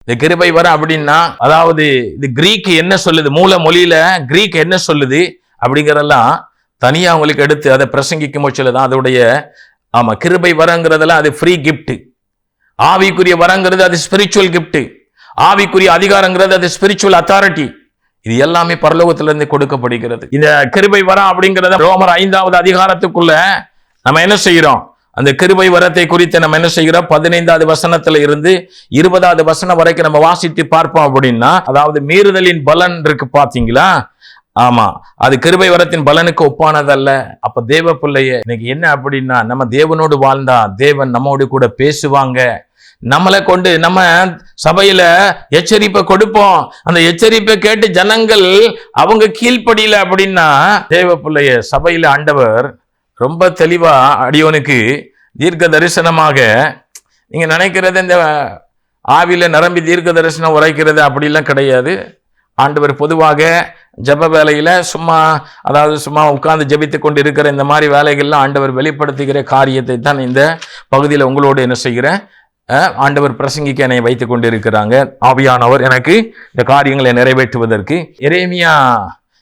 இந்த கிருபை வரம் அப்படின்னா, அதாவது இது கிரீக் என்ன சொல்லுது, மூல மொழியில கிரீக் என்ன சொல்லுது அப்படிங்கறதெல்லாம் தனியா அவங்களுக்கு எடுத்து அதை பிரசங்கிக்கும் போச்சுதான் அதோடைய கிருபை வரங்கிறதெல்லாம் அது ஃப்ரீ கிஃப்ட். ஆவிக்குரிய வரங்கிறது அது ஸ்பிரிச்சுவல் கிஃப்ட். ஆவிக்குரிய அதிகாரங்கிறது அது ஸ்பிரிச்சுவல் அத்தாரிட்டி. இது எல்லாமே பரலோகத்திலிருந்து கொடுக்கப்படுகிறது. இந்த கிருபை வரம் அப்படிங்கறத ரோமர் 5வது அதிகாரத்துக்குள்ள நம்ம என்ன செய்யறோம், அந்த கிருபை வரத்தை குறித்து நம்ம என்ன செய்கிறோம், 15வது வசனத்துல இருந்து 20வது வசனம் வரைக்கும் நம்ம வாசித்து பார்ப்போம். அப்படின்னா, அதாவது மீறுதலின் பலன் இருக்கு பாத்தீங்களா, ஆமா, அது கிருபை வரத்தின் பலனுக்கு ஒப்பானதல்ல. அப்ப தேவ பிள்ளைய இன்னைக்கு என்ன அப்படின்னா, நம்ம தேவனோடு வாழ்ந்தா தேவன் நம்மோடு கூட பேசுவாங்க. நம்மளை கொண்டு நம்ம சபையில எச்சரிப்பை கொடுப்போம். அந்த எச்சரிப்பை கேட்டு ஜனங்கள் அவங்க கீழ்ப்படியில அப்படின்னா, தேவ பிள்ளைய சபையில ஆண்டவர் ரொம்ப தெளிவா அடியோனுக்கு தீர்க்க தரிசனமாக, நீங்க நினைக்கிறது இந்த ஆவில நிரம்பி தீர்க்க தரிசனம் உரைக்கிறது அப்படிலாம் கிடையாது. ஆண்டவர் பொதுவாக ஜப வேலையில சும்மா உட்கார்ந்து ஜபித்து கொண்டு இருக்கிற இந்த மாதிரி வேலைகள்லாம் ஆண்டவர் வெளிப்படுத்துகிற காரியத்தை தான் இந்த பகுதியில் உங்களோடு என்ன செய்கிறேன், ஆண்டவர் பிரசங்கிக்க என்னை வைத்துக் கொண்டு இருக்கிறாங்க. ஆவியானவர் எனக்கு இந்த காரியங்களை நிறைவேற்றுவதற்கு. எரேமியா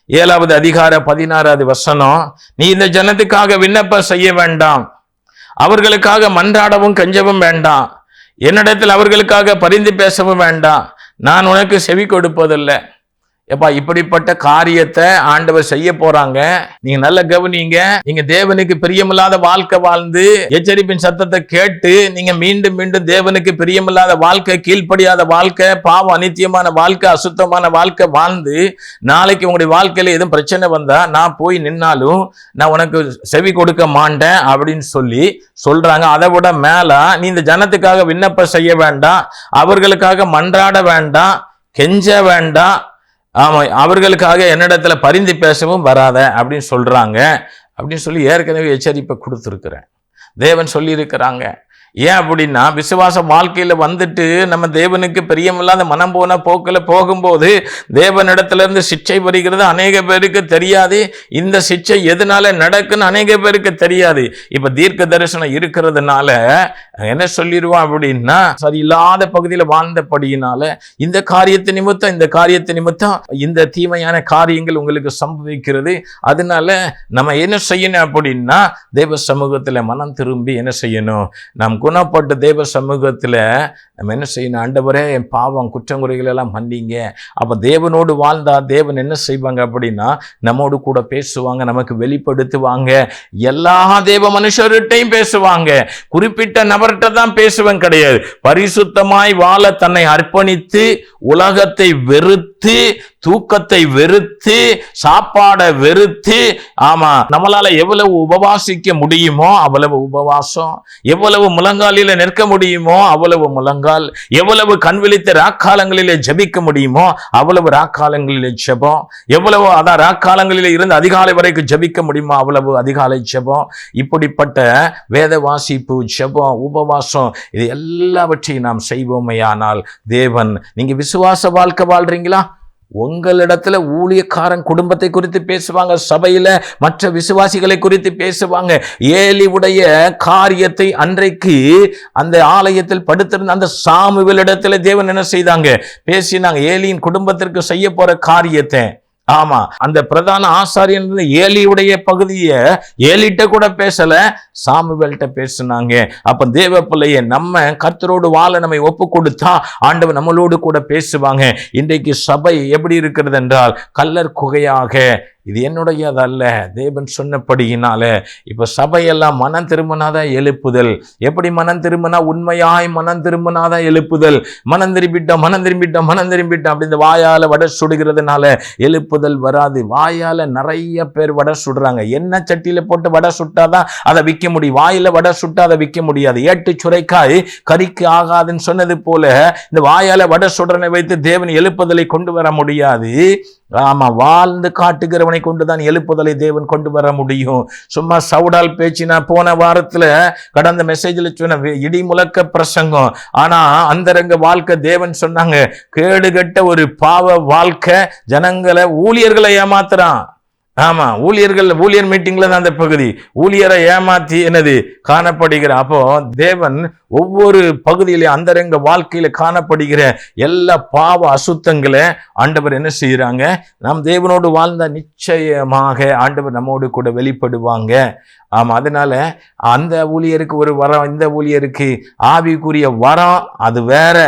7வது அதிகார 16வது வசனம், நீ இந்த ஜனத்துக்காக விண்ணப்பம் செய்ய வேண்டாம், அவர்களுக்காக மன்றாடவும் கெஞ்சவும் வேண்டாம், என்னிடத்தில் அவர்களுக்காக பரிந்து பேசவும் வேண்டாம், நான் உனக்கு செவி கொடுப்பதில்லை. எப்பா, இப்படிப்பட்ட காரியத்தை ஆண்டவர் செய்ய போறாங்க. நீங்க நல்ல கவனிங்க. நீங்க தேவனுக்கு பிரியமில்லாத வாழ்க்கை வாழ்ந்து எச்சரிப்பின் சத்தத்தை கேட்டு நீங்க மீண்டும் மீண்டும் தேவனுக்கு பிரியமில்லாத வாழ்க்கை, கீழ்ப்படியாத வாழ்க்கை, பாவம், அநித்தியமான வாழ்க்கை, அசுத்தமான வாழ்க்கை வாழ்ந்து நாளைக்கு உங்களுடைய வாழ்க்கையில எதுவும் பிரச்சனை வந்தா நான் போய் நின்னாலும் நான் உனக்கு செவி கொடுக்க மாட்டேன் அப்படின்னு சொல்றாங்க. அதை விட மேல, நீ இந்த ஜனத்துக்காக விண்ணப்பம் செய்ய வேண்டாம், அவர்களுக்காக மன்றாட வேண்டாம், கெஞ்ச வேண்டாம், ஆமா, அவர்களுக்காக என்னிடத்துல பரிந்து பேசவும் வராத அப்படின்னு சொல்றாங்க. அப்படின்னு சொல்லி ஏற்கனவே எச்சரிப்பை கொடுத்துருக்கிறேன். தேவன் சொல்லி இருக்கிறாங்க. ஏன் அப்படின்னா, விசுவாச வாழ்க்கையில வந்துட்டு நம்ம தேவனுக்கு பிரியமில்லாத மனம் போன போக்கில் போகும்போது தேவனிடத்துல இருந்து சிக்ஷை வருகிறது. அநேக பேருக்கு தெரியாது இந்த சிக்ஷை எதனால நடக்குன்னு, அநேக பேருக்கு தெரியாது. இப்ப தீர்க்க தரிசனம் இருக்கிறதுனால என்ன சொல்லிடுவோம் அப்படின்னா, சரியில்லாத பகுதியில வாழ்ந்தபடியினால இந்த காரியத்தை நிமித்தம் இந்த தீமையான காரியங்கள் உங்களுக்கு சம்பவிக்கிறது. அதனால நம்ம என்ன செய்யணும் அப்படின்னா, தேவ சமூகத்துல மனம் திரும்பி என்ன செய்யணும், நாம் குணப்பட்ட தேவ சமூகத்துல நம்ம என்ன செய்யணும், ஆண்டவரே என் பாவம் குற்றங்குறைகள் எல்லாம் மன்னிங்க. அப்ப தேவனோடு வாழ்ந்தா தேவன் என்ன செய்வாங்க அப்படின்னா, நம்மோடு கூட பேசுவாங்க, நமக்கு வெளிப்படுத்துவாங்க. எல்லா தேவ மனுஷர்கிட்டையும் பேசுவாங்க, குறிப்பிட்ட நபர்கிட்ட தான் பேசுவேன் கிடையாது. பரிசுத்தமாய் வாழ தன்னை அர்ப்பணித்து, உலகத்தை வெறுத்து, தூக்கத்தை வெறுத்து, சாப்பாடை வெறுத்து, ஆமா, நம்மளால எவ்வளவு உபவாசிக்க முடியுமோ அவ்வளவு உபவாசம், எவ்வளவு முழங்காலில நிற்க முடியுமோ அவ்வளவு முழங்கால், எவ்வளவு கண் விழித்த ராக்காலங்களிலே ஜபிக்க முடியுமோ அவ்வளவு ராக்காலங்களிலே ஜபம், எவ்வளவு ராக்காலங்களிலே இருந்து அதிகாலை வரைக்கும் ஜபிக்க முடியுமோ அவ்வளவு அதிகாலை ஜபம். இப்படிப்பட்ட வேத வாசிப்பு, ஜபம், உபவாசம், இது எல்லாவற்றையும் நாம் செய்வோமையானால் தேவன், நீங்க விசுவாச வாழ்க்கை வாழ்றீங்களா, உங்களிடத்துல ஊழியக்காரன் குடும்பத்தை குறித்து பேசுவாங்க, சபையில மற்ற விசுவாசிகளை குறித்து பேசுவாங்க. ஏலியுடைய காரியத்தை அன்றைக்கு அந்த ஆலயத்தில் படுத்திருந்த அந்த சாமுவேலிடத்துல தேவன் என்ன செய்தாங்க, பேசினாங்க. ஏலியின் குடும்பத்திற்கு செய்ய போற காரியத்தை, ஆமா, அந்த பிரதான ஆசாரியன் ஏலியுடைய பகுதியை ஏலிட்ட கூட பேசல, சாமுவேல்கிட்ட பேசினாங்க. அப்ப தேவ பிள்ளைய நம்ம கர்த்தரோடு வாழ நம்மை ஒப்பு கொடுத்தா ஆண்டவர் நம்மளோடு கூட பேசுவாங்க. இன்றைக்கு சபை எப்படி இருக்கிறது என்றால் கல்லர் குகையாக, இது என்னுடையதல்ல, தேவன் சொன்னபடியினால. இப்ப சபையெல்லாம் மனம் திரும்பினாதான் எழுப்புதல். எப்படி மனம் திரும்பினா, உண்மையாய் மனம் திரும்பினாதான் எழுப்புதல். மனம் திரும்பிட்டோம் அப்படி இந்த வாயால வடை சுடுகிறதுனால எழுப்புதல் வராது. வாயால நிறைய பேர் வடை சுடுறாங்க. என்ன சட்டியில போட்டு வடை சுட்டாதான் அதை விற்க முடியும், வாயில வடை சுட்டா அதை விற்க முடியாது. ஏட்டு சுரைக்காய் கறிக்கு ஆகாதுன்னு சொன்னது போல இந்த வாயால வடை சுடனை வைத்து தேவன் எழுப்புதலை கொண்டு வர முடியாது. ஆமா, வாழ்ந்து காட்டுகிறவனை கொண்டுதான் எழுப்புதலை தேவன் கொண்டு வர முடியும். சும்மா சவுடால் பேச்சினா, போன வாரத்துல கடந்த மெசேஜில் சொன்ன இடி முழக்க பிரசங்கம். ஆனா அந்தரங்க வாழ்க்கை தேவன் சொன்னாங்க, கேடுகட்ட ஒரு பாவ வாழ்க்கை ஜனங்களை, ஊழியர்களை ஏமாத்துறான். ஆமா, ஊழியர் மீட்டிங்ல தான் அந்த பகுதி. ஊழியரை ஏமாத்தி என்னது காணப்படுகிற. அப்போ தேவன் ஒவ்வொரு பகுதியில அந்தரங்க வாழ்க்கையில காணப்படுகிற எல்லா பாவ அசுத்தங்களை ஆண்டவர் என்ன செய்யறாங்க, நாம் தேவனோடு வாழ்ந்த நிச்சயமாக ஆண்டவர் நம்மோடு கூட வெளிப்படுவாங்க. ஆமா, அதனால அந்த ஊழியருக்கு ஒரு வரம், இந்த ஊழியருக்கு ஆவிக்குரிய வரம் அது வேற.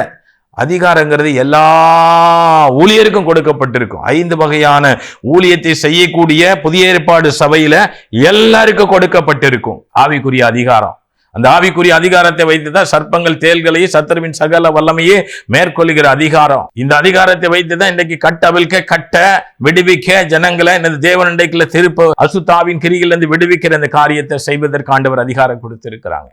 அதிகாரங்கிறது எல்லா ஊழியருக்கும் கொடுக்கப்பட்டிருக்கும். 5 வகையான ஊழியத்தை செய்யக்கூடிய புதிய ஏற்பாடு சபையில எல்லாருக்கும் கொடுக்கப்பட்டிருக்கும் ஆவிக்குரிய அதிகாரம். அந்த ஆவிக்குரிய அதிகாரத்தை வைத்துதான் சர்ப்பங்கள் தேள்களையே சத்துருவின் சகல வல்லமையே மேற்கொள்ளுகிற அதிகாரம். இந்த அதிகாரத்தை வைத்துதான் இன்னைக்கு கட்ட விடுவிக்க ஜனங்களை தேவன் இன்றைக்குள்ள திருப்ப அசுத்தாவின் கிரியிலிருந்து விடுவிக்கிற அந்த காரியத்தை செய்வதற்கு ஆண்டவர் அதிகாரம் கொடுத்திருக்கிறாங்க.